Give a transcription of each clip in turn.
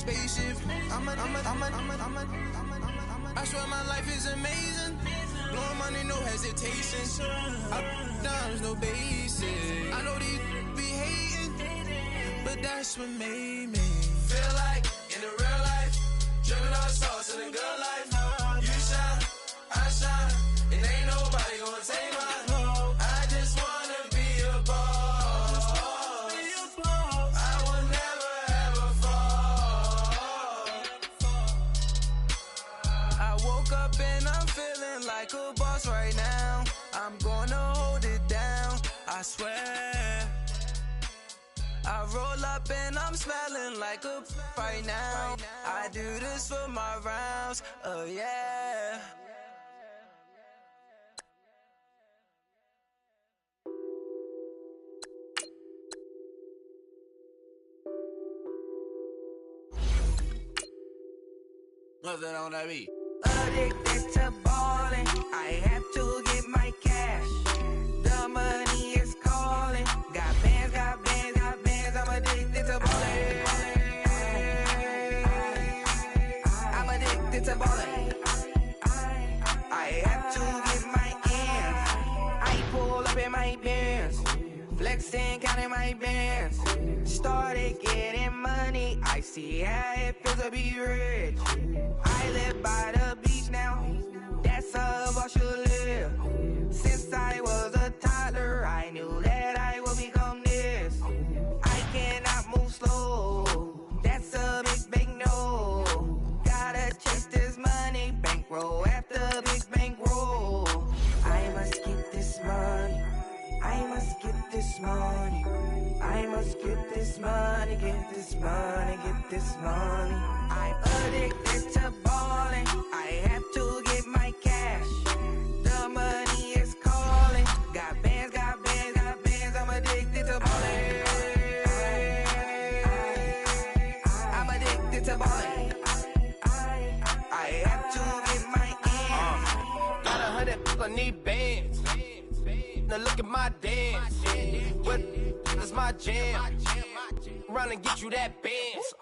spaceship. I swear my life is amazing. Blowing money, no hesitation. Up, downs, no basic. I know these be hating, but that's what made me feel like in the real life. Dripping on sauce in the good life. You shine, I shine, and ain't nobody gonna take mine. I just wanna be a boss. I will never ever fall. I woke up and I'm feeling like a boss right now. I'm gonna hold it down, I swear. I roll up and I'm smelling like a right now. I do this for my rounds, oh yeah. Nothing on that beat. Addicted to ballin', I have to get my cash. The money is calling. Got bands, got bands, got bands. I'm addicted to ballin'. I'm addicted to ballin'. I have to get my ends. I pull up in my bands, flexing, counting my bands. Started getting money. I see how it feels to be rich. I live by the beach now. That's how I should live. Since I was a toddler, I knew that I would become this. I cannot move slow. That's a big no. Gotta chase this money, bankroll after big bankroll. I must get this money. I must get this money. I must get this money, get this money, get this money. I'm addicted to ballin'. I have to get my cash. The money is calling. Got bands, got bands, got bands. I'm addicted to ballin'. I'm addicted to ballin'. I have to get my ends. Got 100, I need bands. Now look at my dance. What is my jam? Run and get you that bands.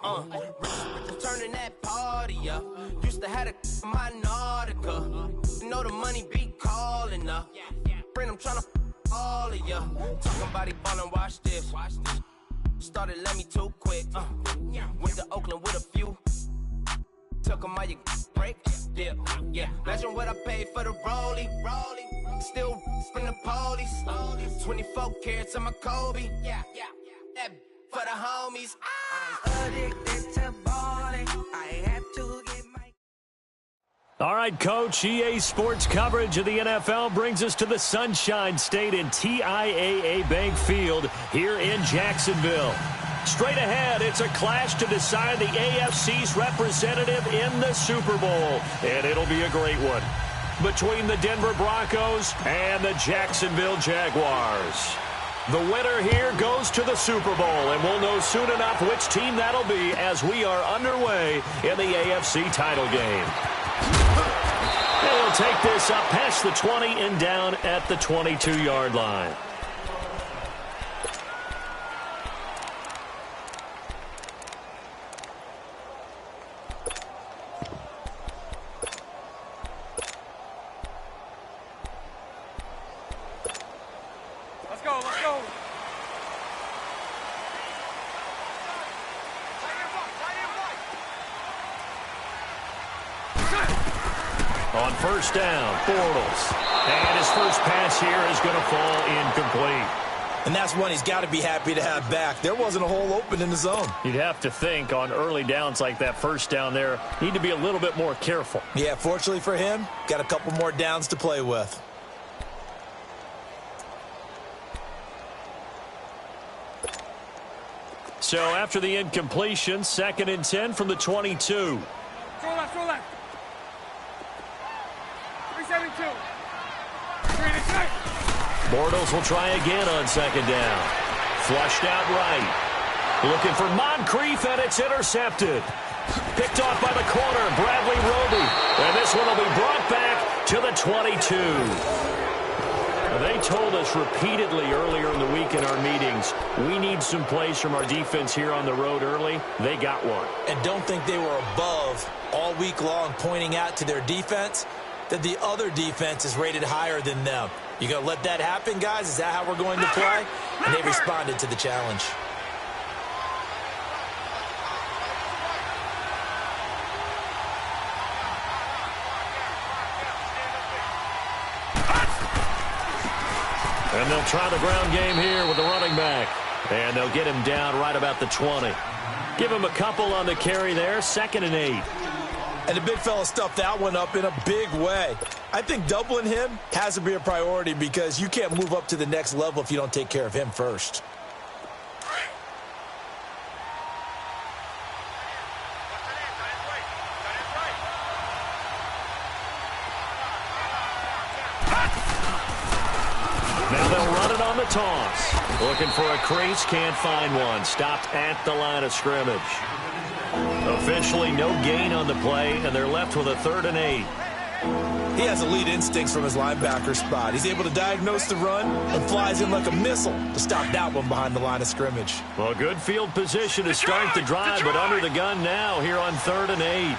Turning that party up. Used to have my Nautica. You know the money be calling up. Friend, I'm tryna all of ya. Talking about it ballin', watch this. Started let me too quick. Went to Oakland with a few. Took 'em all you break. Dip. Yeah. Imagine what I paid for the rollie. Still in the police. 24 carats on my Kobe. Yeah. That for the homies. I'm addicted to ballin'. I have to get my. All right, Coach. EA Sports coverage of the NFL brings us to the Sunshine State in TIAA Bank Field here in Jacksonville. Straight ahead, it's a clash to decide the AFC's representative in the Super Bowl, and it'll be a great one, between the Denver Broncos and the Jacksonville Jaguars. The winner here goes to the Super Bowl, and we'll know soon enough which team that'll be as we are underway in the AFC title game. And he'll take this up past the 20 and down at the 22-yard line. On first down, Bortles. And his first pass here is going to fall incomplete. And that's one he's got to be happy to have back. There wasn't a hole open in the zone. You'd have to think on early downs like that first down there, need to be a little bit more careful. Yeah, fortunately for him, got a couple more downs to play with. So after the incompletion, 2nd and 10 from the 22. Throw left. 372. Bortles will try again on 2nd down. Flushed out right. Looking for Moncrief, and it's intercepted. Picked off by the corner, Bradley Roby. And this one will be brought back to the 22. They told us repeatedly earlier in the week in our meetings, we need some plays from our defense here on the road early. They got one. And don't think they were above all week long, pointing out to their defense that the other defense is rated higher than them. You going to let that happen, guys? Is that how we're going to play? And they responded to the challenge. And they'll try the ground game here with the running back. And they'll get him down right about the 20. Give him a couple on the carry there, 2nd and 8. And the big fella stuffed that one up in a big way. I think doubling him has to be a priority because you can't move up to the next level if you don't take care of him first. Now they'll run it on the toss. Looking for a crease, can't find one. Stopped at the line of scrimmage. Officially no gain on the play, and they're left with a 3rd and 8. He has elite instincts from his linebacker spot. He's able to diagnose the run and flies in like a missile to stop that one behind the line of scrimmage. Well, good field position to start the drive, but under the gun now here on 3rd and 8.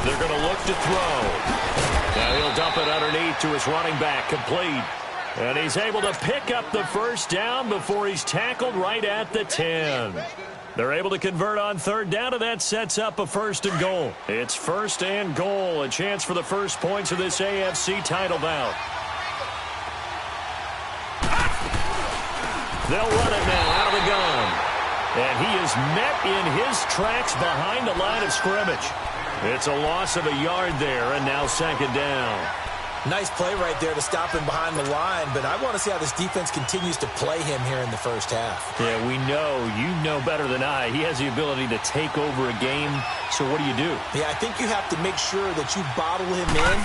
They're going to look to throw. Now he'll dump it underneath to his running back, complete. And he's able to pick up the first down before he's tackled right at the 10. They're able to convert on 3rd down, and that sets up a 1st and goal. It's 1st and goal, a chance for the first points of this AFC title bout. They'll run it now out of the gun. And he is met in his tracks behind the line of scrimmage. It's a loss of a yard there, and now 2nd down. Nice play right there to stop him behind the line, but I want to see how this defense continues to play him here in the first half. Yeah, we know. You know better than I. He has the ability to take over a game, so what do you do? Yeah, I think you have to make sure that you bottle him in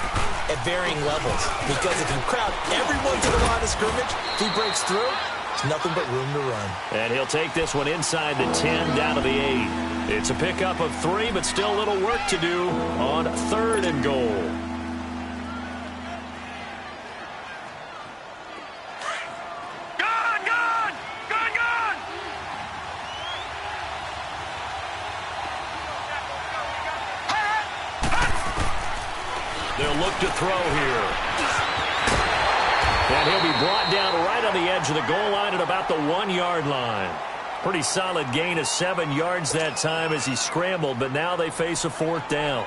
at varying levels, because if you crowd everyone to the line of scrimmage, if he breaks through, there's nothing but room to run. And he'll take this one inside the 10, down to the 8. It's a pickup of 3, but still a little work to do on 3rd and goal. They'll look to throw here. And he'll be brought down right on the edge of the goal line at about the 1-yard line. Pretty solid gain of 7 yards that time as he scrambled, but now they face a 4th down.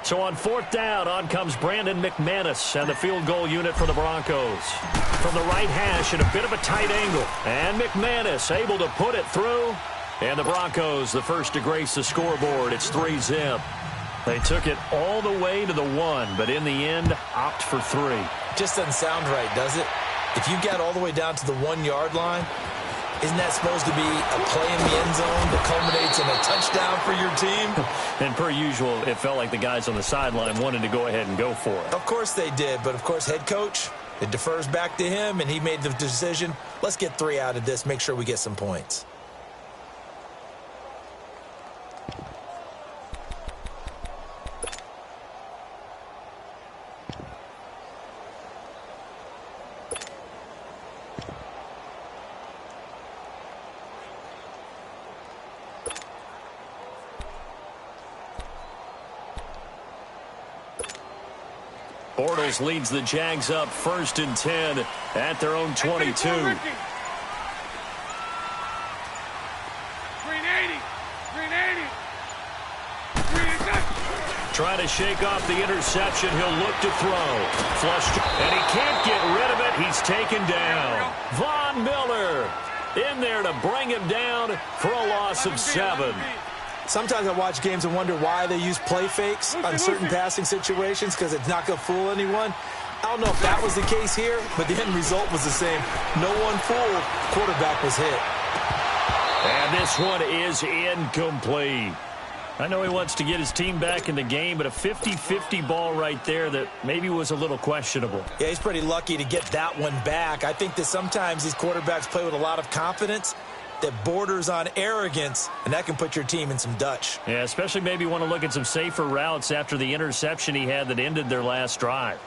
So on 4th down, on comes Brandon McManus and the field goal unit for the Broncos. From the right hash at a bit of a tight angle. And McManus able to put it through. And the Broncos, the first to grace the scoreboard. It's 3-zip. They took it all the way to the 1, but in the end, opt for 3. Just doesn't sound right, does it? If you get all the way down to the 1-yard line, isn't that supposed to be a play in the end zone that culminates in a touchdown for your team? And per usual, it felt like the guys on the sideline wanted to go ahead and go for it. Of course they did, but of course head coach, it defers back to him, and he made the decision, let's get 3 out of this, make sure we get some points. Bortles leads the Jags up 1st and 10 at their own 22. 380. Trying to shake off the interception. He'll look to throw. Flushed. And he can't get rid of it. He's taken down. Von Miller in there to bring him down for a loss of 7. Sometimes I watch games and wonder why they use play fakes on certain passing situations, because it's not going to fool anyone. I don't know if that was the case here, but the end result was the same. No one fooled. Quarterback was hit. And this one is incomplete. I know he wants to get his team back in the game, but a 50-50 ball right there that maybe was a little questionable. Yeah, he's pretty lucky to get that one back. I think that sometimes these quarterbacks play with a lot of confidence that borders on arrogance, and that can put your team in some Dutch. Yeah, especially maybe want to look at some safer routes after the interception he had that ended their last drive.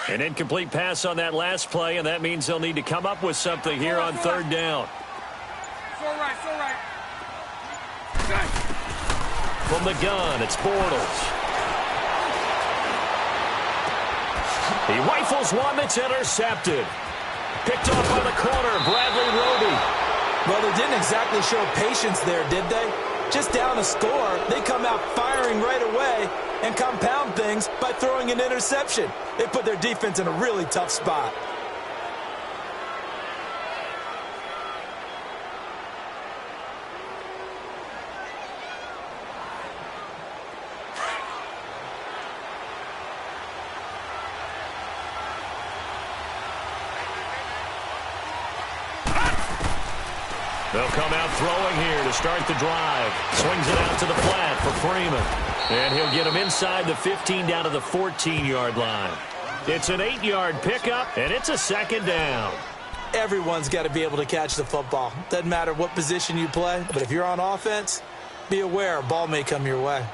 An incomplete pass on that last play, and that means they'll need to come up with something here on third down. It's all right, it's all right. From the gun, it's Bortles. He rifles one that's intercepted. Picked off by the corner, Bradley Roby. Well, they didn't exactly show patience there, did they? Just down a score, they come out firing right away and compound things by throwing an interception. They put their defense in a really tough spot. They'll come out throwing here to start the drive. Swings it out to the flat for Freeman. And he'll get him inside the 15 down to the 14-yard line. It's an 8-yard pickup, and it's a second down. Everyone's got to be able to catch the football. Doesn't matter what position you play, but if you're on offense, be aware a ball may come your way.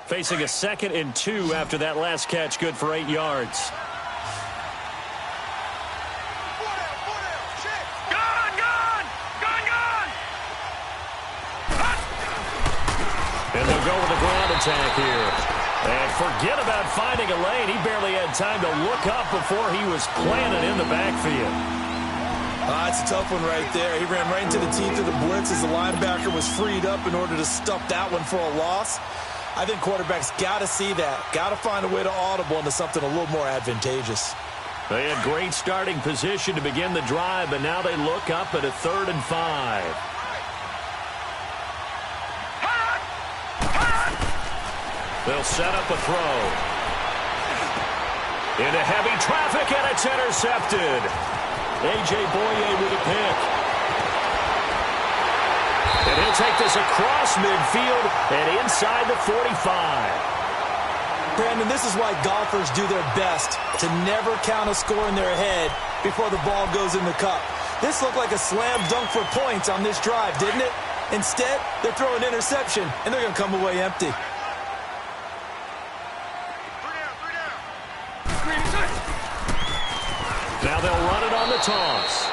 Facing a 2nd and 2 after that last catch, good for 8 yards. And they'll go with a ground attack here. And forget about finding a lane. He barely had time to look up before he was planted in the backfield. That's a tough one right there. He ran right into the teeth of the blitz as the linebacker was freed up in order to stuff that one for a loss. I think quarterbacks got to see that. Got to find a way to audible into something a little more advantageous. They had great starting position to begin the drive, but now they look up at a 3rd and 5. They'll set up a throw. Into heavy traffic, and it's intercepted. A.J. Boye with a pick. And he'll take this across midfield and inside the 45. Brandon, this is why golfers do their best to never count a score in their head before the ball goes in the cup. This looked like a slam dunk for points on this drive, didn't it? Instead, they're throwing interception, and they're going to come away empty. Now they'll run it on the toss.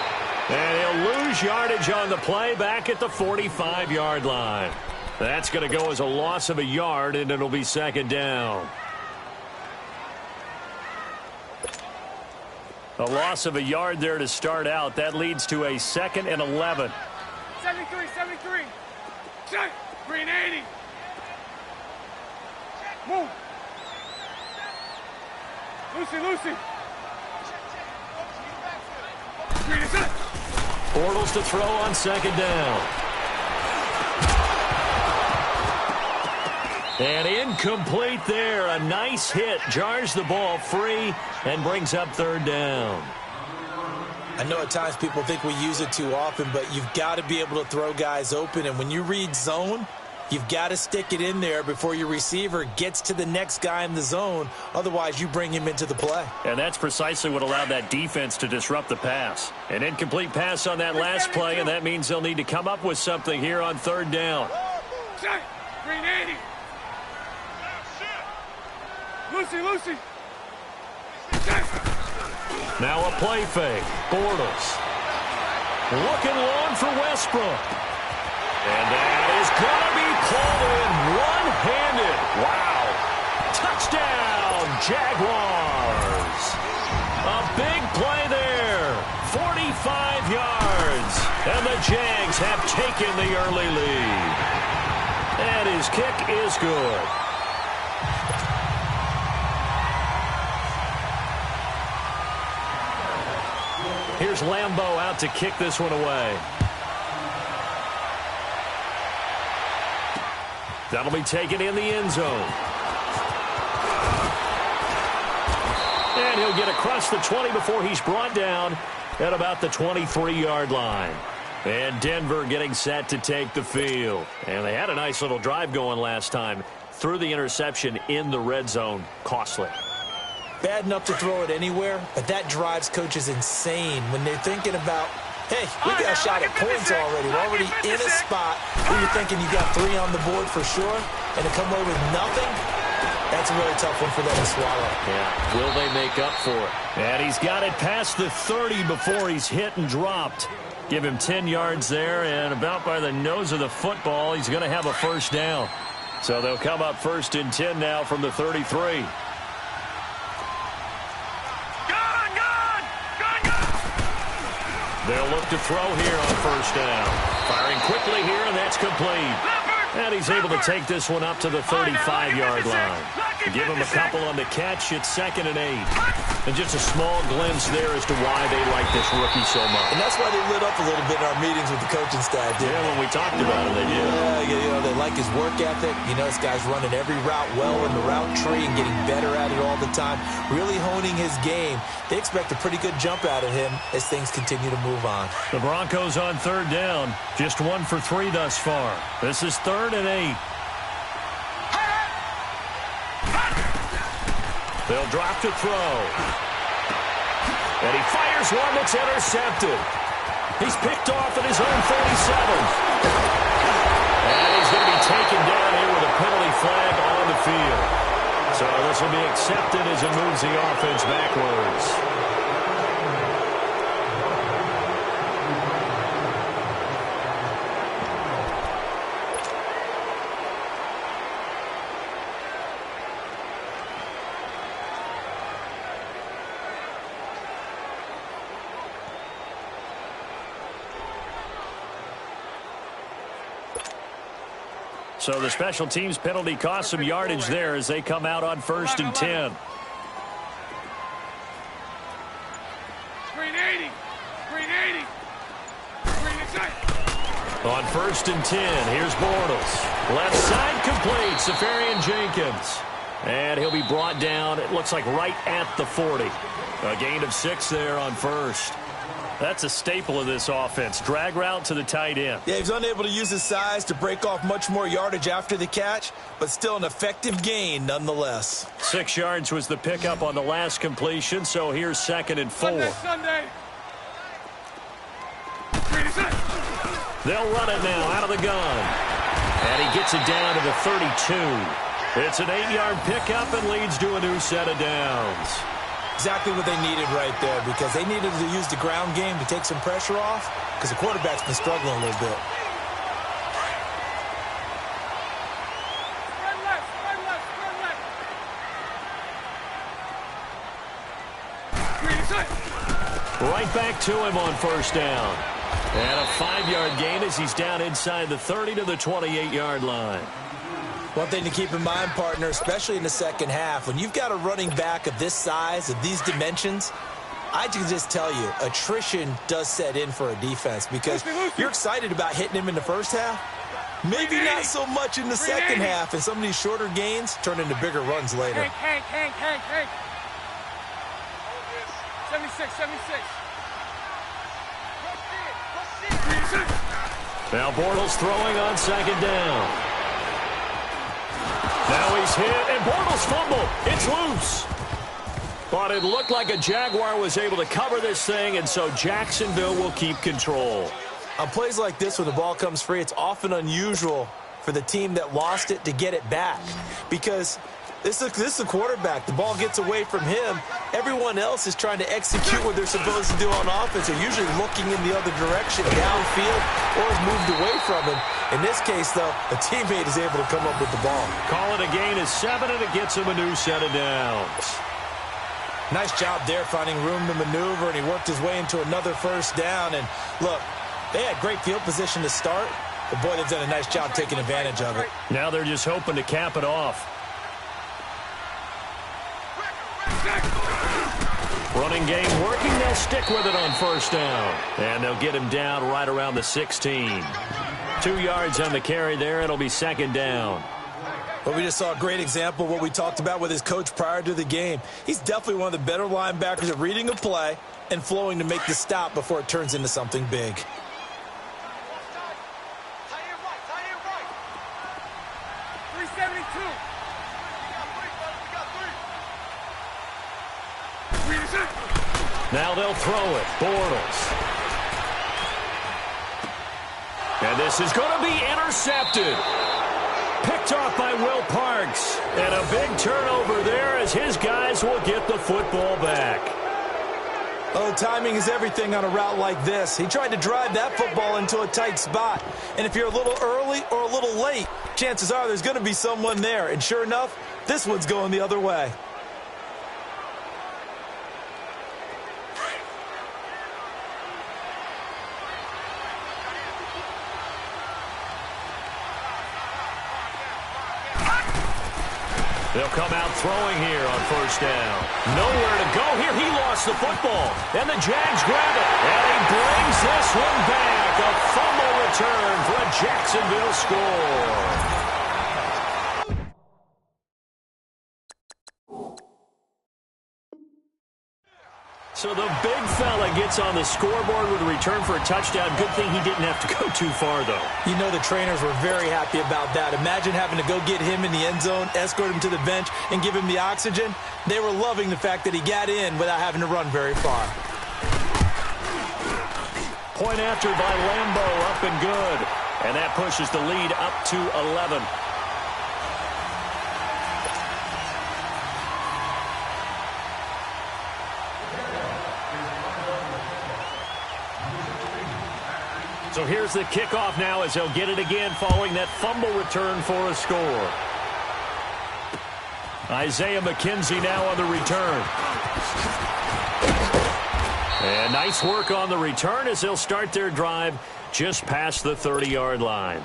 And he'll lose yardage on the play back at the 45-yard line. That's going to go as a loss of a yard, and it'll be 2nd down. A loss of a yard there to start out. That leads to a 2nd and 11. 73, 73. Check. Green 80. Move. Lucy. Green is up. Bortles to throw on 2nd down. And incomplete there. A nice hit. Jars the ball free and brings up 3rd down. I know at times people think we use it too often, but you've got to be able to throw guys open. And when you read zone, you've got to stick it in there before your receiver gets to the next guy in the zone. Otherwise, you bring him into the play. And that's precisely what allowed that defense to disrupt the pass. An incomplete pass on that last play, and that means they'll need to come up with something here on 3rd down. Check. Green 80. Lucy. Check. Now a play fake. Bortles. Looking long for Westbrook. And that is going to be pulled in one-handed. Wow. Touchdown, Jaguars. A big play there. 45 yards. And the Jags have taken the early lead. And his kick is good. Here's Lambeau out to kick this one away. That'll be taken in the end zone. And he'll get across the 20 before he's brought down at about the 23-yard line. And Denver getting set to take the field. And they had a nice little drive going last time. Threw the interception in the red zone. Costly. Bad enough to throw it anywhere, but that drives coaches insane when they're thinking about, hey, we got a shot at points already. We're already in a spot where you're thinking you got 3 on the board for sure, and to come away with nothing, that's a really tough one for them to swallow. Yeah, will they make up for it? And he's got it past the 30 before he's hit and dropped. Give him 10 yards there, and about by the nose of the football, he's going to have a first down. So they'll come up 1st and 10 now from the 33. They'll look to throw here on 1st down. Firing quickly here, and that's complete. And he's able to take this one up to the 35-yard line. Give him a couple on the catch. It's 2nd and 8. And just a small glimpse there as to why they like this rookie so much. And that's why they lit up a little bit in our meetings with the coaching staff. Yeah, when we talked about it, they did. Yeah, you know, they like his work ethic. You know, this guy's running every route well in the route tree and getting better at it all the time. Really honing his game. They expect a pretty good jump out of him as things continue to move on. The Broncos on 3rd down. Just 1 for 3 thus far. This is 3rd and 8. They'll drop to throw. And he fires one that's intercepted. He's picked off at his own 37. And he's going to be taken down here with a penalty flag on the field. So this will be accepted as it moves the offense backwards. So the special teams penalty cost some yardage there as they come out on 1st and 10. Green 80. Green 80. Green inside. On 1st and 10, here's Bortles. Left side complete, Safarian Jenkins. And he'll be brought down, it looks like right at the 40. A gain of 6 there on 1st. That's a staple of this offense. Drag route to the tight end. Yeah, he's unable to use his size to break off much more yardage after the catch, but still an effective gain nonetheless. 6 yards was the pickup on the last completion, so here's 2nd and 4. Sunday. They'll run it now out of the gun. And he gets it down to the 32. It's an 8-yard pickup and leads to a new set of downs. Exactly what they needed right there, because they needed to use the ground game to take some pressure off, because the quarterback's been struggling a little bit. Right back to him on 1st down. And a 5-yard gain as he's down inside the 30 to the 28-yard line. One thing to keep in mind, partner, especially in the second half, when you've got a running back of this size, of these dimensions, I can just tell you, attrition does set in for a defense, because you're excited about hitting him in the first half. Maybe not so much in the second half, and some of these shorter gains turn into bigger runs later. Hank. 76. Now Bortles throwing on 2nd down. Now he's hit, and Bortles fumble. It's loose. But it looked like a Jaguar was able to cover this thing, and so Jacksonville will keep control. On plays like this, when the ball comes free, it's often unusual for the team that lost it to get it back, because this is a quarterback. The ball gets away from him. Everyone else is trying to execute what they're supposed to do on offense. They're usually looking in the other direction, downfield, or has moved away from him. In this case, though, a teammate is able to come up with the ball. Call it a gain of 7, and it gets him a new set of downs. Nice job there finding room to maneuver, and he worked his way into another 1st down. And look, they had great field position to start, but boy, they've done a nice job taking advantage of it. Now they're just hoping to cap it off. Running game working. They'll stick with it on 1st down. And they'll get him down right around the 16. 2 yards on the carry there. It'll be 2nd down. Well, we just saw a great example of what we talked about with his coach prior to the game. He's definitely one of the better linebackers at reading a play and flowing to make the stop before it turns into something big. Now they'll throw it. Bortles. And this is going to be intercepted. Picked off by Will Parks. And a big turnover there as his guys will get the football back. Oh, timing is everything on a route like this. He tried to drive that football into a tight spot. And if you're a little early or a little late, chances are there's going to be someone there. And sure enough, this one's going the other way. They'll come out throwing here on first down. Nowhere to go here. He lost the football. And the Jags grab it. And he brings this one back. A fumble return for a Jacksonville score. So the big fella gets on the scoreboard with a return for a touchdown. Good thing he didn't have to go too far, though. You know the trainers were very happy about that. Imagine having to go get him in the end zone, escort him to the bench, and give him the oxygen. They were loving the fact that he got in without having to run very far. Point after by Lambo, up and good. And that pushes the lead up to 11. So here's the kickoff now as they'll get it again following that fumble return for a score. Isaiah McKenzie now on the return. And nice work on the return as they'll start their drive just past the 30-yard line.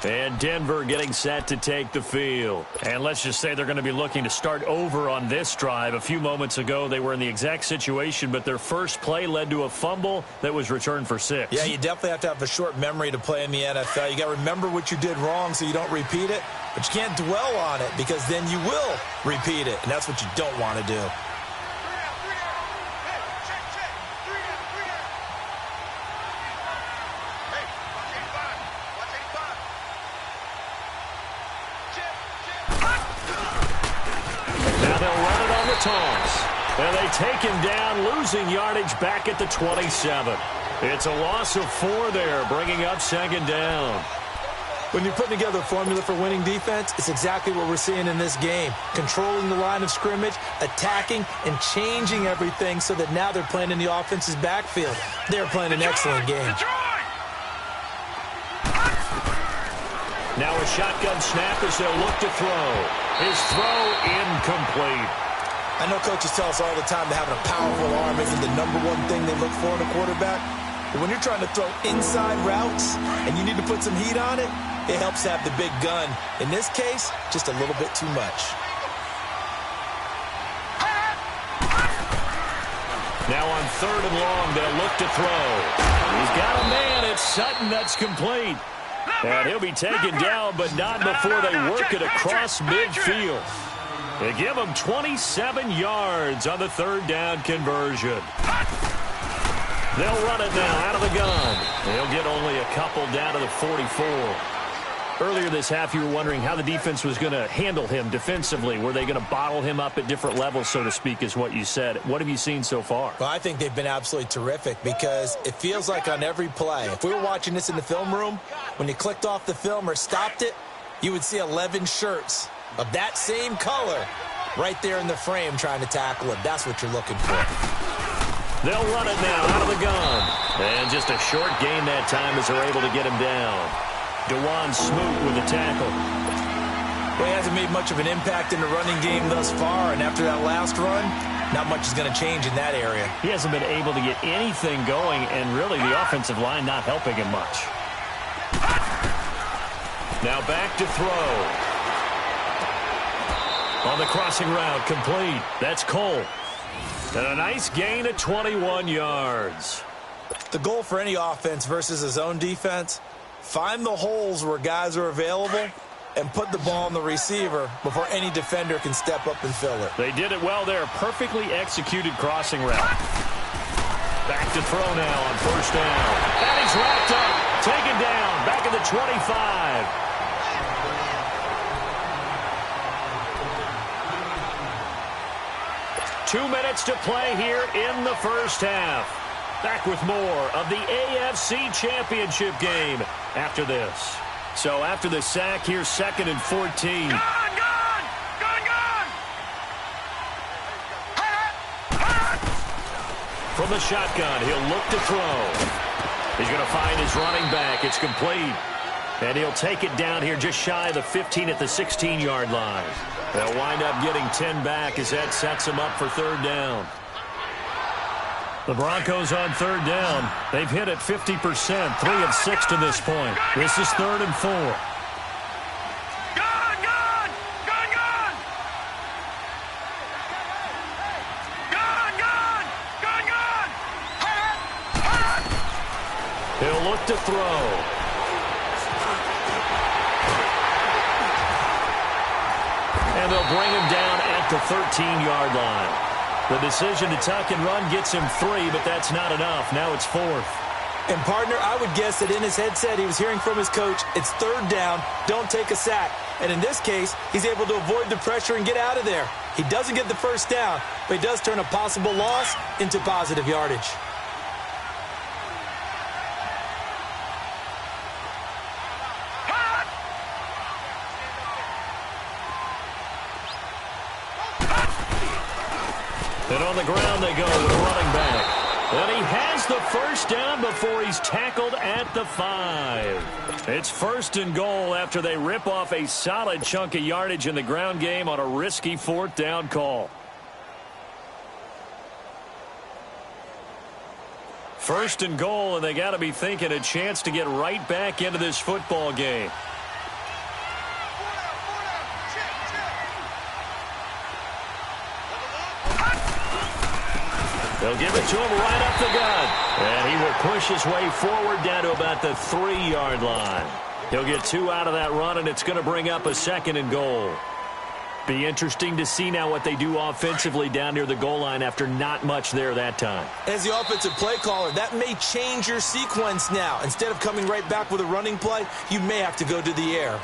And Denver getting set to take the field. And let's just say they're going to be looking to start over on this drive. A few moments ago, they were in the exact situation, but their first play led to a fumble that was returned for 6. Yeah, you definitely have to have a short memory to play in the NFL. You got to remember what you did wrong so you don't repeat it, but you can't dwell on it because then you will repeat it, and that's what you don't want to do. And they take him down, losing yardage back at the 27. It's a loss of 4 there, bringing up second down. When you're putting together a formula for winning defense, it's exactly what we're seeing in this game. Controlling the line of scrimmage, attacking, and changing everything so that now they're playing in the offense's backfield. They're playing an excellent game. Now a shotgun snap as they'll look to throw. His throw incomplete. I know coaches tell us all the time that having a powerful arm isn't the #1 thing they look for in a quarterback. But when you're trying to throw inside routes and you need to put some heat on it, it helps to have the big gun. In this case, just a little bit too much. Now on 3rd and long, they'll look to throw. He's got a man. It's Sutton. That's complete. And he'll be taken down, but not before they work it across midfield. They give him 27 yards on the 3rd down conversion. They'll run it now out of the gun. They'll get only a couple down to the 44. Earlier this half, you were wondering how the defense was going to handle him defensively. Were they going to bottle him up at different levels, so to speak, is what you said. What have you seen so far? Well, I think they've been absolutely terrific because it feels like on every play, if we were watching this in the film room, when you clicked off the film or stopped it, you would see 11 shirts of that same color right there in the frame trying to tackle it. That's what you're looking for. They'll run it now out of the gun. And just a short gain that time as they're able to get him down. DeJuan Smoot with a tackle. Well, he hasn't made much of an impact in the running game thus far, and after that last run, not much is going to change in that area. He hasn't been able to get anything going, and really the offensive line not helping him much. Now back to throw. On the crossing route, complete. That's Cole. And a nice gain of 21 yards. The goal for any offense versus his own defense, find the holes where guys are available and put the ball on the receiver before any defender can step up and fill it. They did it well there. Perfectly executed crossing route. Back to throw now on first down. And he's wrapped up. Taken down. Back at the 25. Two minutes to play here in the first half. Back with more of the AFC Championship game after this. So after the sack, here's 2nd and 14. Gone! From the shotgun, he'll look to throw. He's going to find his running back. It's complete. And he'll take it down here just shy of the 15 at the 16-yard line. They'll wind up getting 10 back as that sets them up for 3rd down. The Broncos on 3rd down. They've hit it 50%, 3 of 6 to this point. This is 3rd and 4. He'll look to throw. And they'll bring him down at the 13-yard line. The decision to tuck and run gets him 3, but that's not enough. Now it's 4th. And, partner, I would guess that in his headset he was hearing from his coach, it's 3rd down, don't take a sack. And in this case, he's able to avoid the pressure and get out of there. He doesn't get the first down, but he does turn a possible loss into positive yardage. And on the ground they go with a running back. And he has the first down before he's tackled at the 5. It's 1st and goal after they rip off a solid chunk of yardage in the ground game on a risky 4th down call. 1st and goal, and they got to be thinking a chance to get right back into this football game. They'll give it to him right up the gut. And he will push his way forward down to about the 3-yard line. He'll get 2 out of that run, and it's going to bring up a 2nd and goal. Be interesting to see now what they do offensively down near the goal line after not much there that time. As the offensive play caller, that may change your sequence now. Instead of coming right back with a running play, you may have to go to the air.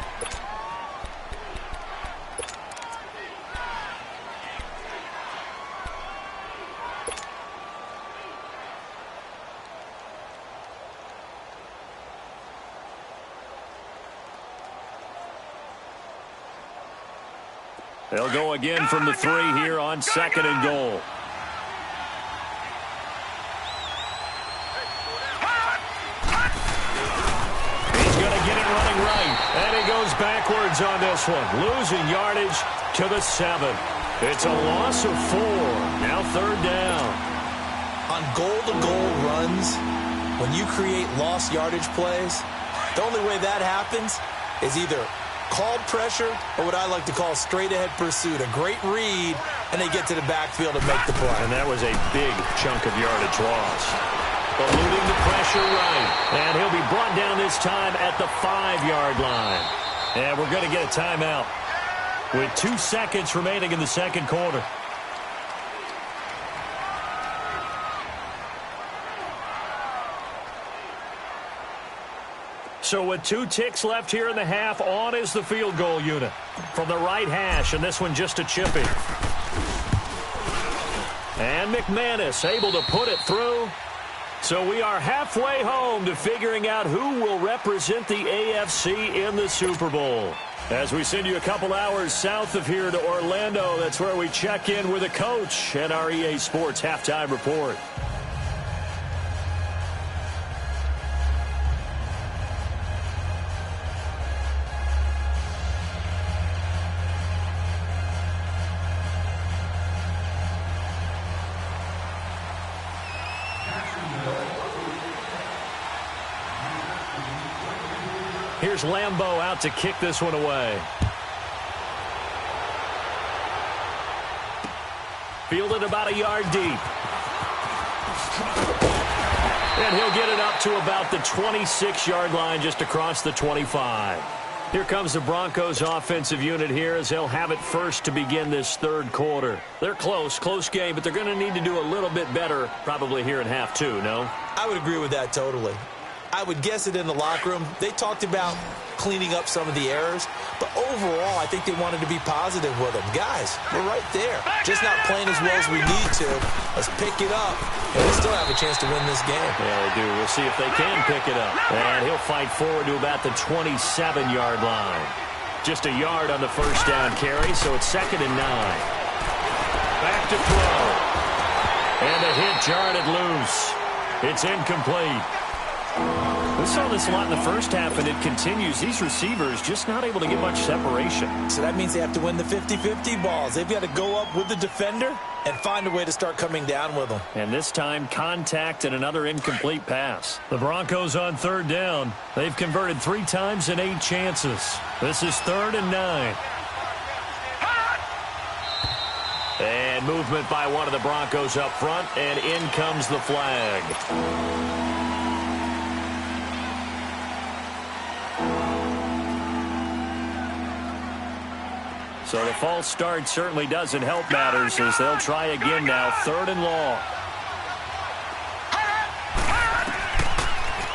They'll go again from the 3 here on 2nd and goal. He's going to get it running right. And he goes backwards on this one. Losing yardage to the 7. It's a loss of 4. Now 3rd down. On goal-to-goal runs, when you create lost yardage plays, the only way that happens is either called pressure or what I like to call straight-ahead pursuit. A great read, and they get to the backfield and make the play. And that was a big chunk of yardage loss. Eluding the pressure right. And he'll be brought down this time at the 5-yard line. And we're going to get a timeout with 2 seconds remaining in the 2nd quarter. So with 2 ticks left here in the half, on is the field goal unit from the right hash, and this one just a chipping. And McManus able to put it through. So we are halfway home to figuring out who will represent the AFC in the Super Bowl. As we send you a couple hours south of here to Orlando, that's where we check in with a coach and our EA Sports Halftime Report. Here's Lambeau out to kick this one away. Fielded about a yard deep. And he'll get it up to about the 26-yard line just across the 25. Here comes the Broncos offensive unit here as they'll have it first to begin this third quarter. They're close game, but they're going to need to do a little bit better probably here in half two, no? I would agree with that totally. I would guess it in the locker room. They talked about cleaning up some of the errors, but overall, I think they wanted to be positive with them. Guys, we're right there. Just not playing as well as we need to. Let's pick it up, and we still have a chance to win this game. Yeah, they do. We'll see if they can pick it up. And he'll fight forward to about the 27-yard line. Just a yard on the first down carry, so it's 2nd and 9. Back to throw. And the hit jarred it loose. It's incomplete. We saw this a lot in the first half, and it continues. These receivers just not able to get much separation. So that means they have to win the 50-50 balls. They've got to go up with the defender and find a way to start coming down with them. And this time, contact and another incomplete pass. The Broncos on 3rd down. They've converted 3 times in 8 chances. This is 3rd and 9. And movement by one of the Broncos up front, and in comes the flag. So the false start certainly doesn't help matters as they'll try again now, 3rd and long.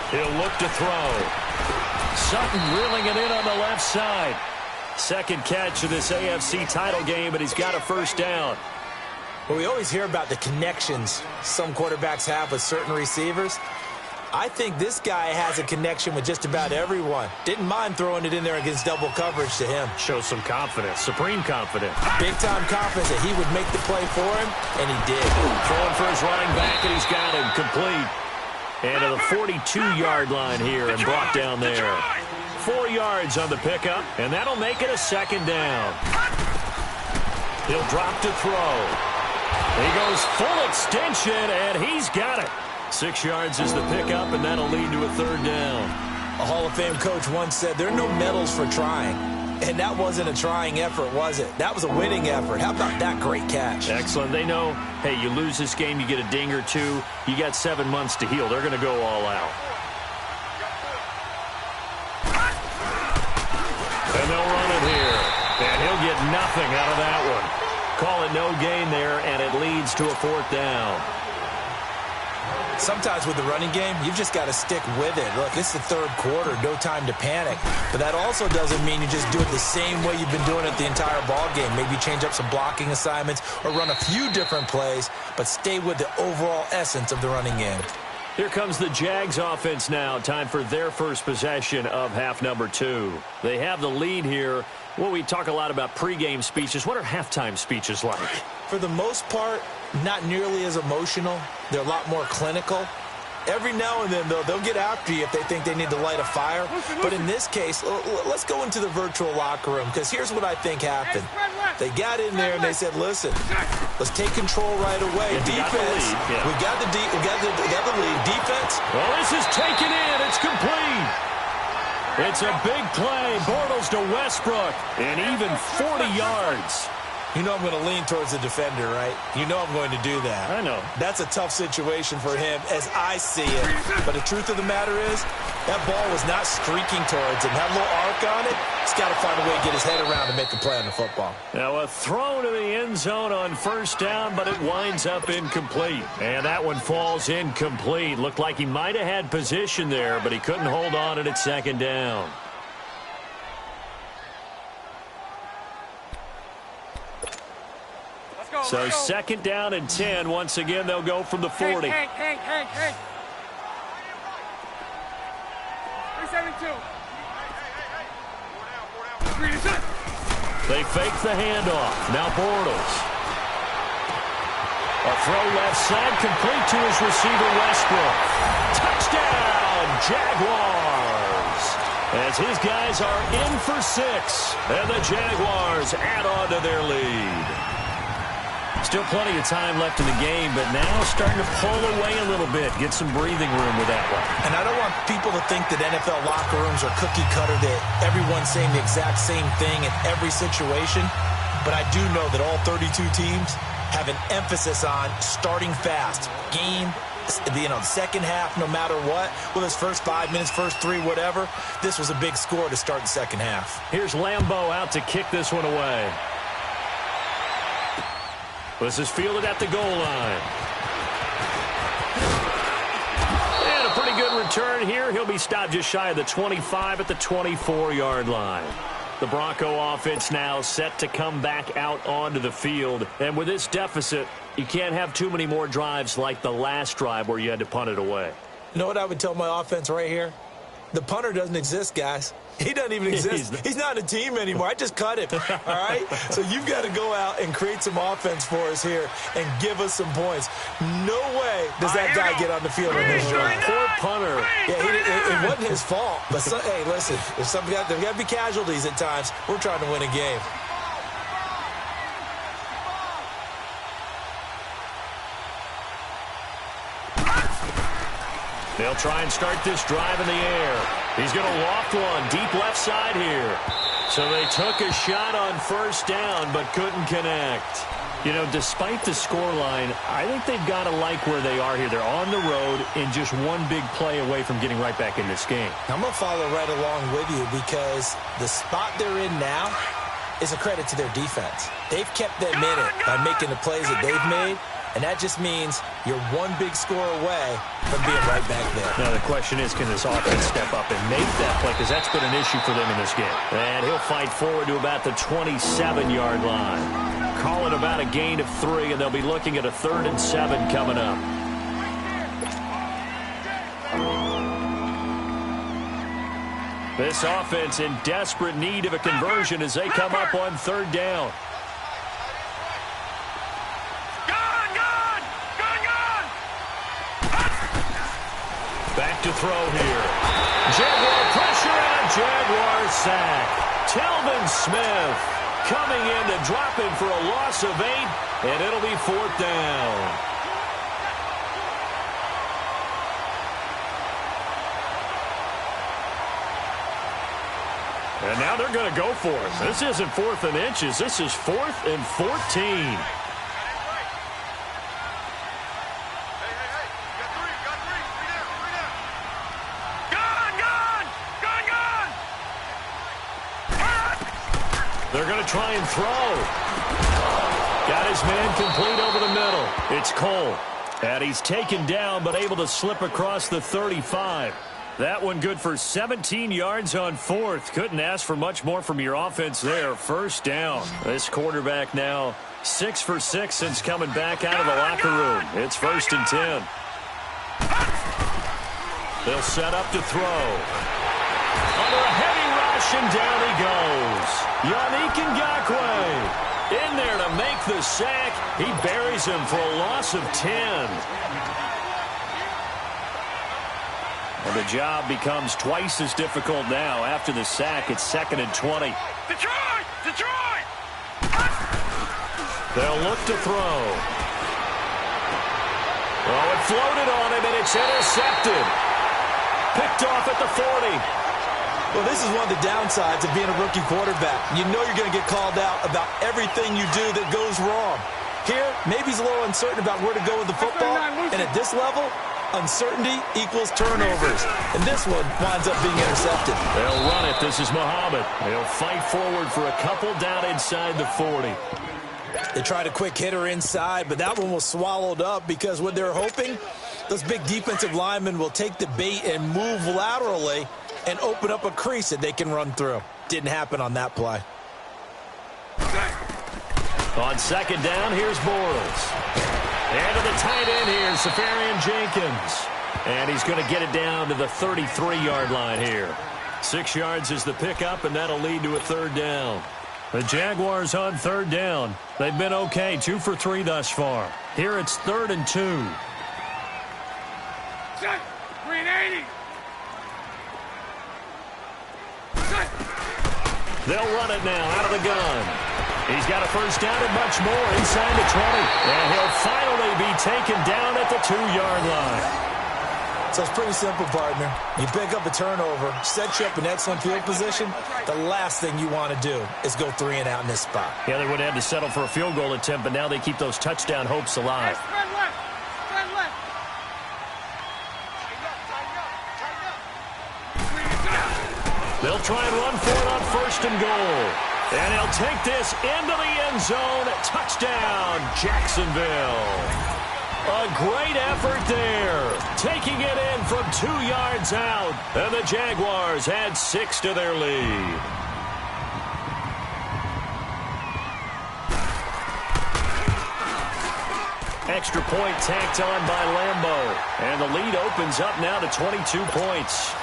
He'll look to throw. Sutton reeling it in on the left side. Second catch of this AFC title game, but he's got a first down. Well, we always hear about the connections some quarterbacks have with certain receivers. I think this guy has a connection with just about everyone. Didn't mind throwing it in there against double coverage to him. Shows some confidence, supreme confidence. Big-time confidence that he would make the play for him, and he did. Throwing for his running back, and he's got him complete. And to the 42-yard line here and brought down there. 4 yards on the pickup, and that'll make it a 2nd down. He'll drop to throw. He goes full extension, and he's got it. 6 yards is the pickup, and that'll lead to a 3rd down. A Hall of Fame coach once said, there are no medals for trying. And that wasn't a trying effort, was it? That was a winning effort. How about that great catch? Excellent. They know, hey, you lose this game, you get a ding or two. You got 7 months to heal. They're going to go all out. And they'll run it here. And he'll get nothing out of that one. Call it no gain there, and it leads to a 4th down. Sometimes with the running game, you've just got to stick with it. Look, it's the 3rd quarter, no time to panic. But that also doesn't mean you just do it the same way you've been doing it the entire ball game. Maybe change up some blocking assignments or run a few different plays, but stay with the overall essence of the running game. Here comes the Jags offense now. Time for their first possession of half number 2. They have the lead here. Well, we talk a lot about pregame speeches. What are halftime speeches like? For the most part, not nearly as emotional. They're a lot more clinical. Every now and then, though, they'll get after you if they think they need to light a fire. But in this case, let's go into the virtual locker room, because here's what I think happened. They got in there and they said, listen, let's take control right away. Defense, we got the lead. Defense. Well, this is taken in. It's complete. It's a big play. Bortles to Westbrook, and even 40 yards. You know I'm going to lean towards the defender, right? You know I'm going to do that. I know. That's a tough situation for him as I see it. But the truth of the matter is, that ball was not streaking towards him. Had a little arc on it. He's got to find a way to get his head around and make a play on the football. Now a throw to the end zone on first down, but it winds up incomplete. And that one falls incomplete. Looked like he might have had position there, but he couldn't hold on at 2nd down. So 2nd down and 10. Once again, they'll go from the 40. Hank. 372. They fake the handoff. Now Bortles. A throw left side, complete to his receiver, Westbrook. Touchdown, Jaguars. As his guys are in for 6. And the Jaguars add on to their lead. Still plenty of time left in the game, but now starting to pull away a little bit, get some breathing room with that one. And I don't want people to think that NFL locker rooms are cookie cutter, that everyone's saying the exact same thing in every situation. But I do know that all 32 teams have an emphasis on starting fast, game the second half, no matter what, with his first 5 minutes, first 3, whatever, this was a big score to start the second half. Here's Lambeau out to kick this one away. This is fielded at the goal line. And a pretty good return here. He'll be stopped just shy of the 25 at the 24-yard line. The Bronco offense now set to come back out onto the field. And with this deficit, you can't have too many more drives like the last drive where you had to punt it away. You know what I would tell my offense right here? The punter doesn't exist, guys. He doesn't even exist. He's not a team anymore. I just cut him, all right? So you've got to go out and create some offense for us here and give us some points. No way does that guy get on the field on this drive. Poor punter. Yeah, it wasn't his fault. But, hey, listen, there's got to be casualties at times. We're trying to win a game. They'll try and start this drive in the air. He's going to loft one deep left side here. So they took a shot on first down but couldn't connect. You know, despite the scoreline, I think they've got to like where they are here. They're on the road and just one big play away from getting right back in this game. I'm going to follow right along with you because the spot they're in now is a credit to their defense. They've kept them in it by making the plays that they've made. And that just means you're one big score away from being right back there. Now the question is, can this offense step up and make that play? Because that's been an issue for them in this game. And he'll fight forward to about the 27-yard line. Call it about a gain of 3, and they'll be looking at a 3rd and 7 coming up. This offense in desperate need of a conversion as they come up on 3rd down. Back to throw here. Jaguar pressure and a Jaguar sack. Telvin Smith coming in to drop him for a loss of 8, and it'll be 4th down. And now they're going to go for it. This isn't 4th and inches. This is 4th and 14. They're going to try and throw. Got his man complete over the middle. It's Cole. And he's taken down but able to slip across the 35. That one good for 17 yards on 4th. Couldn't ask for much more from your offense there. 1st down. This quarterback now 6 for 6 since coming back out of the locker room. It's 1st and 10. They'll set up to throw. Under a heavy rush, and down he goes. Yannick Ngakoue in there to make the sack. He buries him for a loss of 10. And the job becomes twice as difficult now. After the sack, it's 2nd and 20. Detroit! Detroit! They'll look to throw. Oh, it floated on him, and it's intercepted. Picked off at the 40. Well, this is one of the downsides of being a rookie quarterback. You know you're going to get called out about everything you do that goes wrong. Here, maybe he's a little uncertain about where to go with the football. And at this level, uncertainty equals turnovers. And this one winds up being intercepted. They'll run it. This is Muhammad. They'll fight forward for a couple down inside the 40. They tried a quick hitter inside, but that one was swallowed up because what they're hoping, those big defensive linemen will take the bait and move laterally and open up a crease that they can run through. Didn't happen on that play. On 2nd down, here's Bortles. And to the tight end here, Safarian Jenkins. And he's going to get it down to the 33-yard line here. 6 yards is the pickup, and that'll lead to a 3rd down. The Jaguars on 3rd down. They've been okay, 2 for 3 thus far. Here it's 3rd and 2. Set! 380! They'll run it now out of the gun. He's got a 1st down and much more inside the 20. And he'll finally be taken down at the 2-yard line. So it's pretty simple, partner. You pick up a turnover, set you up in excellent field position. The last thing you want to do is go 3 and out in this spot. Yeah, they would have had to settle for a field goal attempt, but now they keep those touchdown hopes alive. Spread left! Spread left! They'll try and run for it on 1st and goal. And he'll take this into the end zone. Touchdown, Jacksonville. A great effort there. Taking it in from 2 yards out. And the Jaguars add 6 to their lead. Extra point tacked on by Lambeau. And the lead opens up now to 22 points.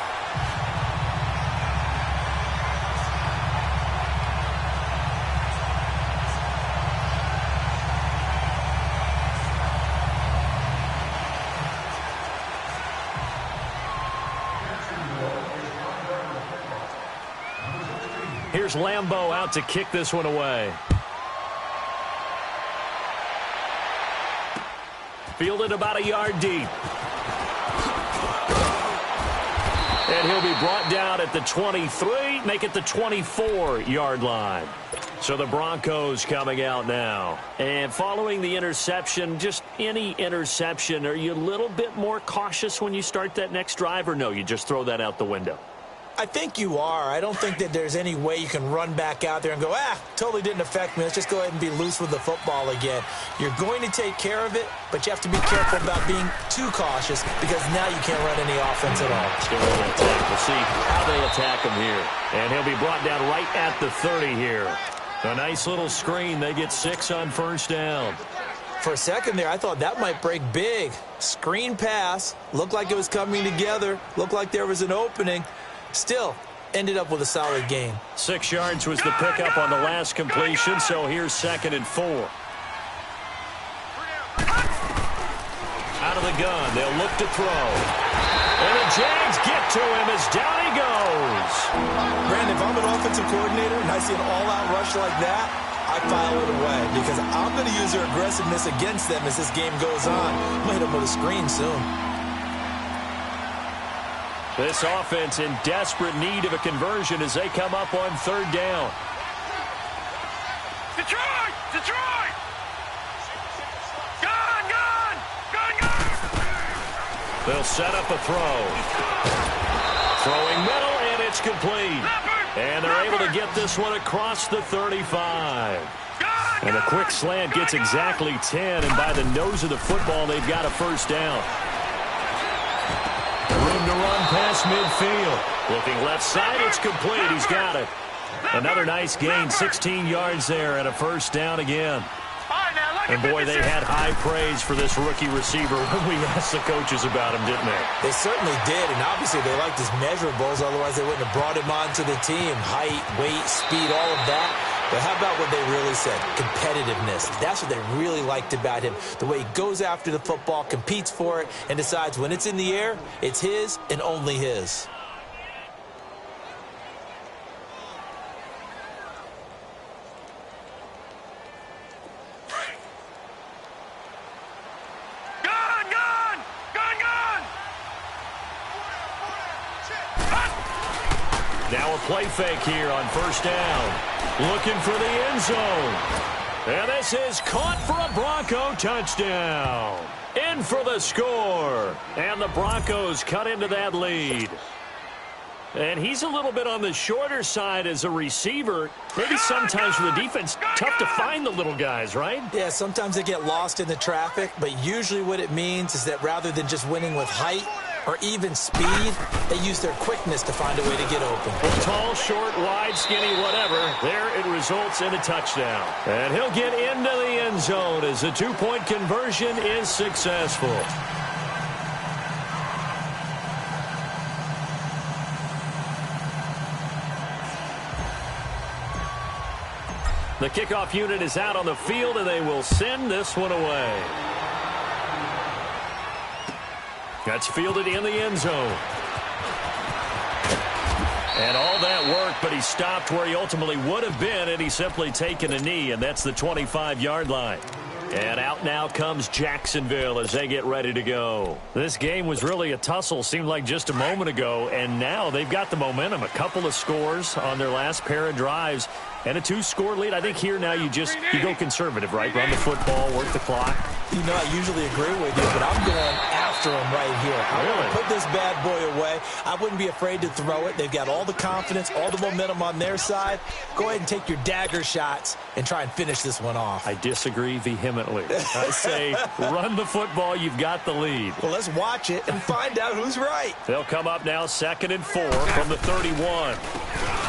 Here's Lambeau out to kick this one away. Fielded about a yard deep. And he'll be brought down at the 23, make it the 24-yard line. So the Broncos coming out now. And following the interception, just any interception, are you a little bit more cautious when you start that next drive, or no, you just throw that out the window? I think you are. I don't think that there's any way you can run back out there and go, totally didn't affect me. Let's just go ahead and be loose with the football again. You're going to take care of it, but you have to be careful about being too cautious because now you can't run any offense at all. Still on attack. We'll see how they attack him here. And he'll be brought down right at the 30 here. A nice little screen. They get 6 on 1st down. For a second there, I thought that might break big. Screen pass. Looked like it was coming together. Looked like there was an opening. Still, ended up with a solid game. 6 yards was the pickup on the last completion, so here's 2nd and 4. Out of the gun, they'll look to throw. And the Jags get to him as down he goes. Brandon, if I'm an offensive coordinator and I see an all-out rush like that, I file it away because I'm going to use their aggressiveness against them as this game goes on. I'm going to hit them with a screen soon. This offense in desperate need of a conversion as they come up on 3rd down. Detroit! Detroit! Gone! Gone! Gone! Gone! They'll set up a throw. Throwing middle, and it's complete. And they're able to get this one across the 35. And a quick slant gets exactly 10, and by the nose of the football, they've got a 1st down. Room to run past midfield. Looking left side, it's complete. He's got it. Another nice gain, 16 yards there and a 1st down again. And, boy, they had high praise for this rookie receiver when we asked the coaches about him, didn't they? They certainly did, and obviously they liked his measurables. Otherwise, they wouldn't have brought him onto the team. Height, weight, speed, all of that. But how about what they really said? Competitiveness. That's what they really liked about him. The way he goes after the football, competes for it, and decides when it's in the air, it's his and only his. Gone! Gone! Gone! Gone! Now a play fake here on 1st down. Looking for the end zone. And this is caught for a Bronco touchdown. In for the score. And the Broncos cut into that lead. And he's a little bit on the shorter side as a receiver. Maybe sometimes for the defense, tough to find the little guys, right? Yeah, sometimes they get lost in the traffic, but usually what it means is that rather than just winning with height or even speed, they use their quickness to find a way to get open. Well, tall, short, wide, skinny, whatever. There it results in a touchdown. And he'll get into the end zone as the 2-point conversion is successful. The kickoff unit is out on the field, and they will send this one away. That's fielded in the end zone. And all that work, but he stopped where he ultimately would have been, and he's simply taken a knee, and that's the 25-yard line. And out now comes Jacksonville as they get ready to go. This game was really a tussle, seemed like just a moment ago, and now they've got the momentum. A couple of scores on their last pair of drives. And a 2-score lead. I think here now you go conservative, right? Run the football, work the clock. You know, I usually agree with you, but I'm going after him right here. I want to put this bad boy away. I wouldn't be afraid to throw it. They've got all the confidence, all the momentum on their side. Go ahead and take your dagger shots and try and finish this one off. I disagree vehemently. I say run the football. You've got the lead. Well, let's watch it and find out who's right. They'll come up now 2nd and 4 from the 31.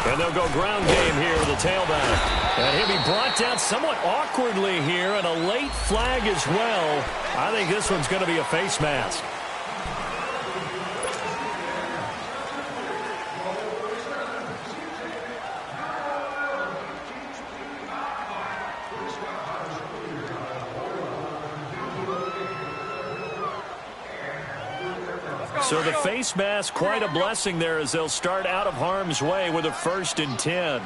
And they'll go ground game here with the tailback. And he'll be brought down somewhat awkwardly here, and a late flag as well. I think this one's going to be a face mask. So the face mask, quite a blessing there as they'll start out of harm's way with a 1st and 10.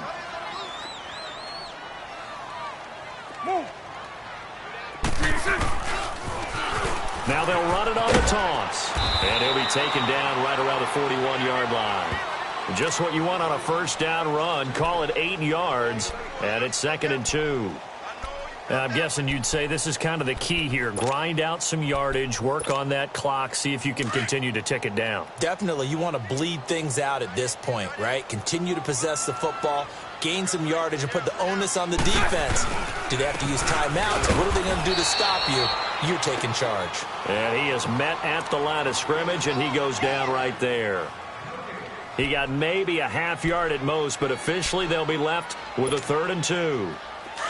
Now they'll run it on the toss. And he'll be taken down right around the 41-yard line. Just what you want on a 1st down run. Call it 8 yards. And it's 2nd and 2. I'm guessing you'd say this is kind of the key here. Grind out some yardage, work on that clock, see if you can continue to tick it down. Definitely. You want to bleed things out at this point, right? Continue to possess the football, gain some yardage, and put the onus on the defense. Do they have to use timeouts? What are they going to do to stop you? You're taking charge. And he is met at the line of scrimmage, and he goes down right there. He got maybe a half yard at most, but officially they'll be left with a 3rd and 2.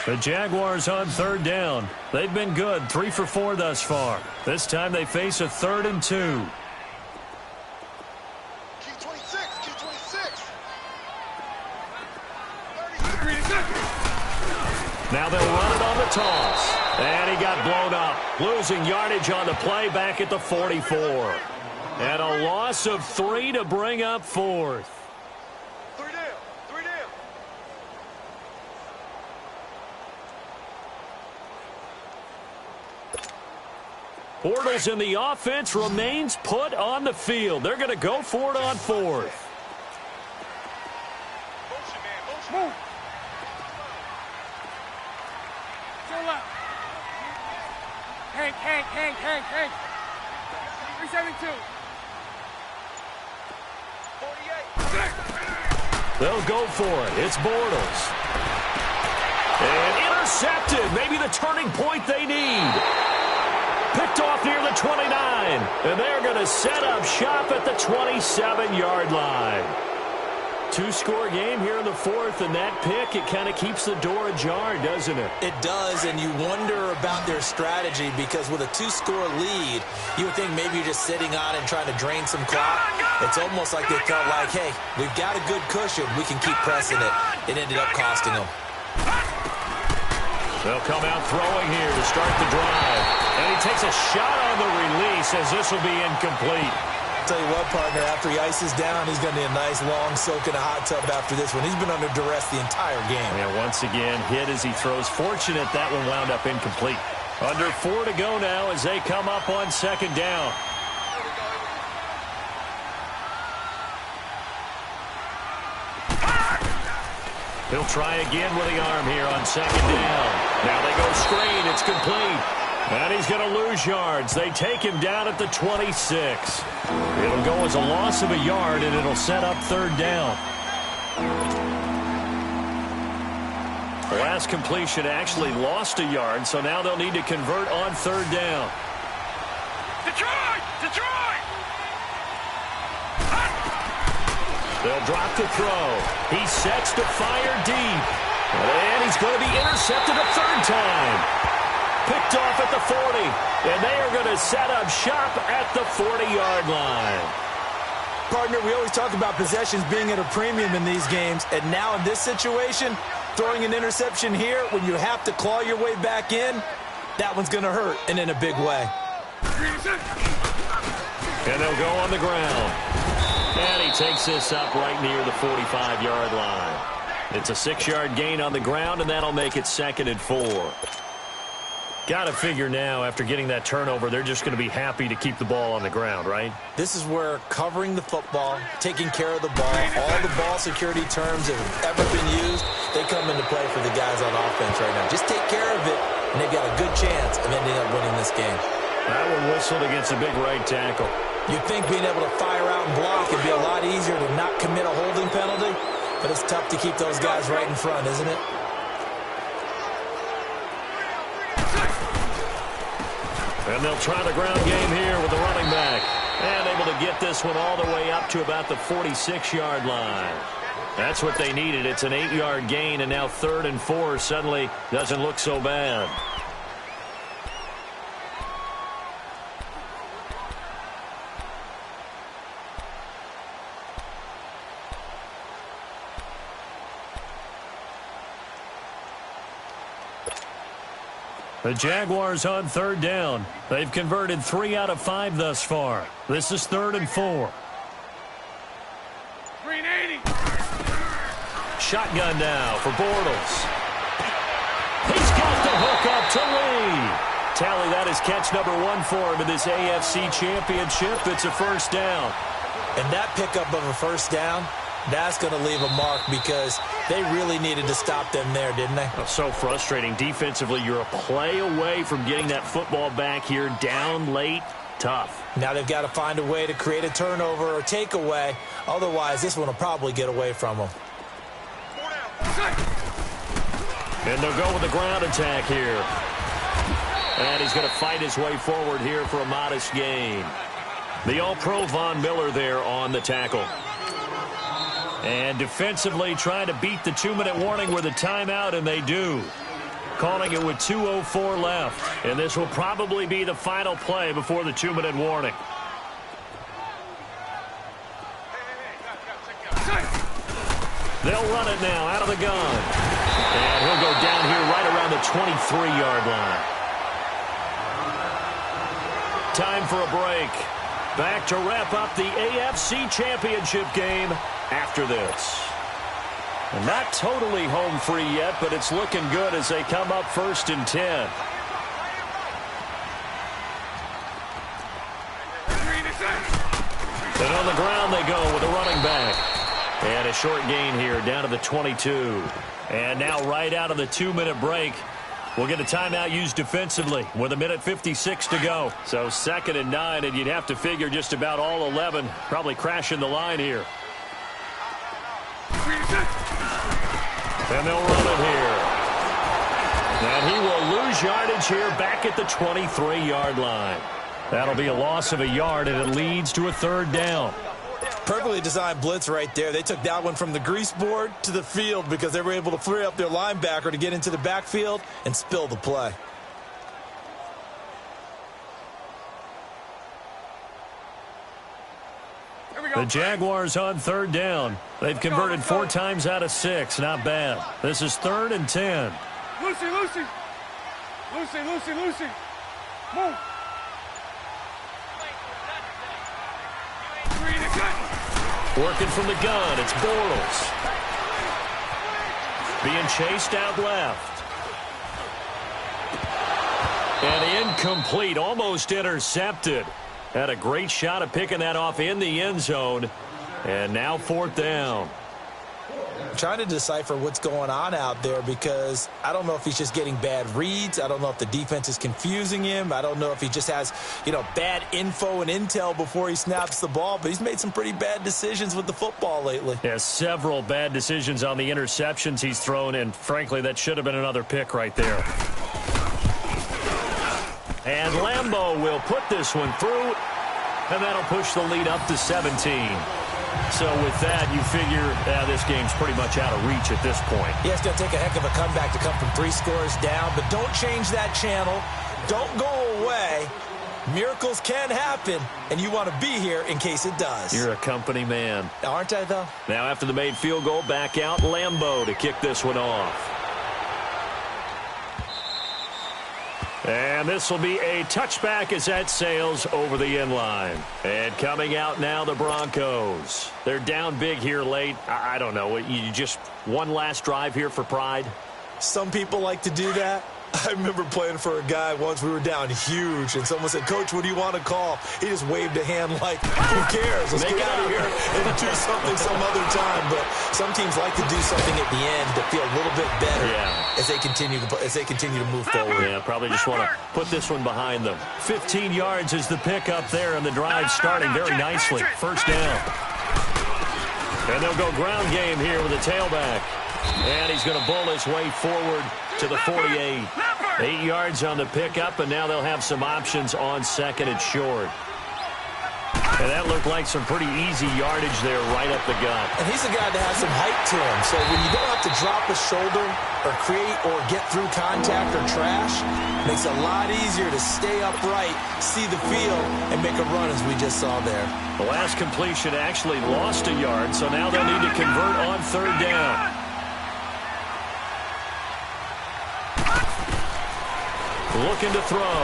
The Jaguars on 3rd down. They've been good, 3 for 4 thus far. This time they face a 3rd and 2. Now they'll run it on the toss. And he got blown up. Losing yardage on the play back at the 44. And a loss of 3 to bring up 4th. Bortles in the offense remains put on the field. They're going to go for it on 4th. Move. Hank. 372. 48. They'll go for it. It's Bortles. And intercepted. Maybe the turning point they need. Picked off near the 29. And they're going to set up shop at the 27-yard line. 2-score game here in the 4th, and that pick, it kind of keeps the door ajar, doesn't it? It does, and you wonder about their strategy because with a 2-score lead, you would think maybe you're just sitting on and trying to drain some clock. It's almost like they felt like, hey, we've got a good cushion. We can keep pressing it. It ended up costing them. They'll come out throwing here to start the drive. And he takes a shot on the release as this will be incomplete. Tell you what, partner, after he ices down, he's going to need a nice long soak in a hot tub after this one. He's been under duress the entire game. Yeah, once again, hit as he throws. Fortunate that one wound up incomplete. Under 4 to go now as they come up on 2nd down. He'll try again with the arm here on 2nd down. Now they go screen. It's complete. And he's going to lose yards. They take him down at the 26. It'll go as a loss of a yard, and it'll set up 3rd down. The last completion actually lost a yard, so now they'll need to convert on 3rd down. Detroit! They'll drop the throw. He sets to fire deep. And he's going to be intercepted a 3rd time. Picked off at the 40, and they are going to set up shop at the 40-yard line. Partner, we always talk about possessions being at a premium in these games, and now in this situation, throwing an interception here when you have to claw your way back in, that one's going to hurt, and in a big way. And they'll go on the ground. And he takes this up right near the 45-yard line. It's a 6-yard gain on the ground, and that'll make it 2nd and 4. Got to figure now, after getting that turnover, they're just going to be happy to keep the ball on the ground, right? This is where covering the football, taking care of the ball, all the ball security terms that have ever been used, they come into play for the guys on offense right now. Just take care of it, and they've got a good chance of ending up winning this game. That one whistled against a big right tackle. You'd think being able to fire out and block would be a lot easier to not commit a holding penalty, but it's tough to keep those guys right in front, isn't it? And they'll try the ground game here with the running back. And able to get this one all the way up to about the 46-yard line. That's what they needed. It's an 8-yard gain, and now 3rd and 4 suddenly doesn't look so bad. The Jaguars on 3rd down. They've converted 3 out of 5 thus far. This is 3rd and 4. 380. Shotgun now for Bortles. He's got the hook up to Lee. Tally, that is catch number 1 for him in this AFC Championship. It's a first down. And that pickup of a first down, that's going to leave a mark because they really needed to stop them there, didn't they? Oh, so frustrating. Defensively, you're a play away from getting that football back here. Down late, tough. Now they've got to find a way to create a turnover or takeaway. Otherwise, this one will probably get away from them. And they'll go with the ground attack here. And he's going to fight his way forward here for a modest gain. The All-Pro Von Miller there on the tackle. And defensively trying to beat the 2-minute warning with a timeout, and they do. Calling it with 2:04 left. And this will probably be the final play before the 2-minute warning. They'll run it now out of the gun. And he'll go down here right around the 23-yard line. Time for a break. Back to wrap up the AFC Championship game after this. And not totally home free yet, but it's looking good as they come up 1st and 10. And on the ground they go with a running back. And a short gain here down to the 22. And now right out of the 2-minute break, we'll get a timeout used defensively with 1:56 to go. So 2nd and 9, and you'd have to figure just about all 11 probably crashing the line here. And they'll run it here. And he will lose yardage here back at the 23-yard line. That'll be a loss of a yard, and it leads to a 3rd down. Perfectly designed blitz right there. They took that one from the grease board to the field because they were able to free up their linebacker to get into the backfield and spill the play. The Jaguars on 3rd down. They've converted 4 times out of 6. Not bad. This is 3rd and 10. Lucy. Move. Working from the gun, it's Bortles. Being chased out left. And incomplete, almost intercepted. Had a great shot at picking that off in the end zone. And now 4th down. I'm trying to decipher what's going on out there because I don't know if he's just getting bad reads. I don't know if the defense is confusing him. I don't know if he just has, bad info and intel before he snaps the ball. But he's made some pretty bad decisions with the football lately. Yeah, several bad decisions on the interceptions he's thrown, and frankly, that should have been another pick right there. And Lambeau will put this one through, and that'll push the lead up to 17. So with that, you figure this game's pretty much out of reach at this point. Yeah, it's going to take a heck of a comeback to come from 3 scores down, but don't change that channel. Don't go away. Miracles can happen, and you want to be here in case it does. You're a company man. Aren't I, though? Now after the made field goal, back out Lambeau to kick this one off. And this will be a touchback as that sails over the end line. And coming out now, the Broncos. They're down big here late. I don't know. You just one last drive here for pride? Some people like to do that. I remember playing for a guy once. We were down huge, and someone said, "Coach, what do you want to call?" He just waved a hand like, "Who cares? Let's get out of here and do something some other time." But some teams like to do something at the end to feel a little bit better as they continue to move forward. Yeah, probably just want to put this one behind them. 15 yards is the pickup there, and the drive starting very nicely. First down. And they'll go ground game here with a tailback. And he's going to bull his way forward to the 48. 8 yards on the pickup, and now they'll have some options on second and short. And that looked like some pretty easy yardage there right up the gut. And he's a guy that has some height to him. So when you don't have to drop a shoulder or create or get through contact or trash, it makes it a lot easier to stay upright, see the field, and make a run as we just saw there. The last completion actually lost a yard, so now they'll need to convert on third down. Looking to throw.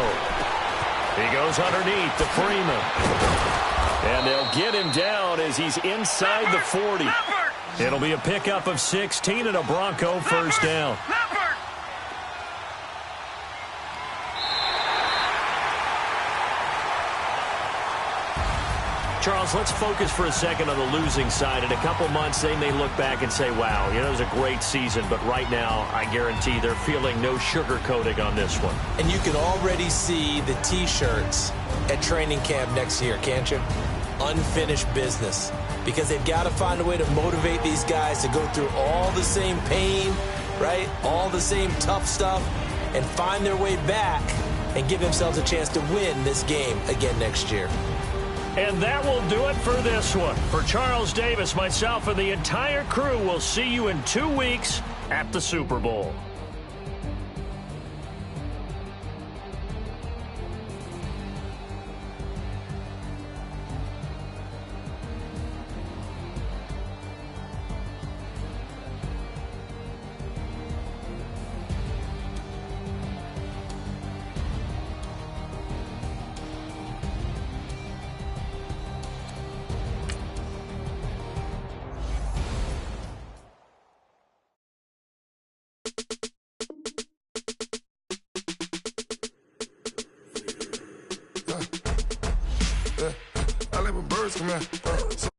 He goes underneath to Freeman. And they'll get him down as he's inside the 40. It'll be a pickup of 16 and a Bronco first down. Charles, let's focus for a second on the losing side. In a couple months, they may look back and say, wow, it was a great season. But right now, I guarantee they're feeling no sugarcoating on this one. And you can already see the T-shirts at training camp next year, can't you? Unfinished business. Because they've got to find a way to motivate these guys to go through all the same pain, right? All the same tough stuff, and find their way back and give themselves a chance to win this game again next year. And that will do it for this one. For Charles Davis, myself, and the entire crew, we'll see you in 2 weeks at the Super Bowl. I let my birds come out.